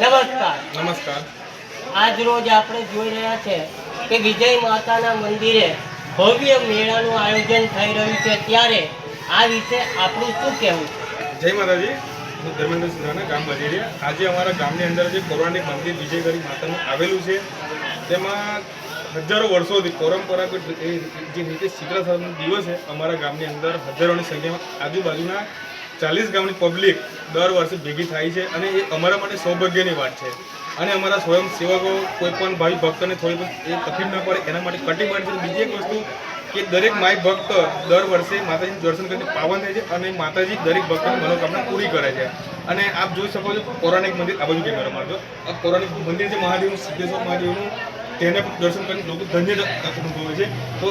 નમસ્કાર. નમસ્કાર. આજ રોજ આપણે જોઈ રહ્યા છે કે વિજય માતાના મંદિરે ભવ્ય મેળાનું આયોજન થઈ રહ્યું છે, ત્યારે આ વિશે આપણું શું કહેવું? જય માતાજી. હું ધર્મેન્દ્ર સુરાણા, ગામ બજેરિયા. આજે અમારા ગામની અંદર જે પૌરાણિક મંદિર વિજયગરી માતાનું આવેલું છે, તેમાં હજારો વર્ષોથી પરંપરાગત જે રીતે શીતળા સાતમનો દિવસ છે, અમારા ગામની અંદર હજારોની સંખ્યામાં આજુબાજુના 40 ગામની પબ્લિક દર વર્ષે ભેગી થાય છે અને એ અમારા માટે સૌભાગ્યની વાત છે. અને અમારા સ્વયંસેવકો કોઈ પણ ભાવિ ભક્તને થોડી એ તકલીફ ના પડે એના માટે કટિબદ્ધ છે. બીજી એક વસ્તુ કે દરેક માય ભક્ત દર વર્ષે માતાજીનું દર્શન કરીને પાવન થાય છે અને માતાજી દરેક ભક્તની મનોકામના પૂરી કરે છે. અને આપ જોઈ શકો છો પૌરાણિક મંદિર આ બાજુ કેમેરા મારજો. આ પૌરાણિક મંદિર છે મહાદેવનું, સિદ્ધેશ્વર મહાદેવનું, તેને પણ દર્શન કરીને લોકો ધન્ય અનુભવે છે. તો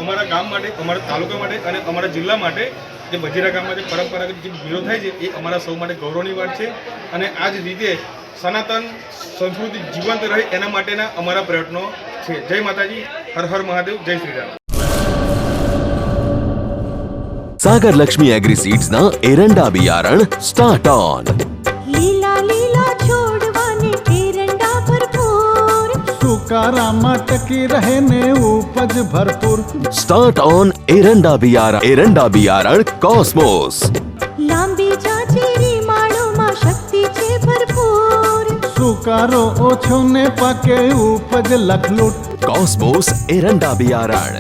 અમારા ગામ માટે, અમારા તાલુકા માટે અને અમારા જિલ્લા માટે જે બજીરા ગામમાં જે પરંપરાગત જે મેળો થાય છે એ અમારા સૌ માટે ગૌરવની વાત છે. અને આ જ રીતે સનાતન સંસ્કૃતિ જીવંત રહે એના માટેના અમારા પ્રયત્નો છે. જય માતાજી, હર હર મહાદેવ, જય શ્રી રામ. सागर लक्ष्मी एग्रीसीड्स ना एरंडा बियारण स्टार्ट ऑन. લીલા લીલા છોડવાને એરંડા ભરપૂર, સુકારામાં ટકી રહે ને ઉપજ ભરપૂર. स्टार्ट ऑन एरंडा बियारण कॉस्मोस. લાંબી જાચેરી માળોમાં શક્તિ છે ભરપૂર, સુકારો ઓછો ને પાકે ઉપજ લખલૂટ. कॉस्मोस एरंडा बियारण.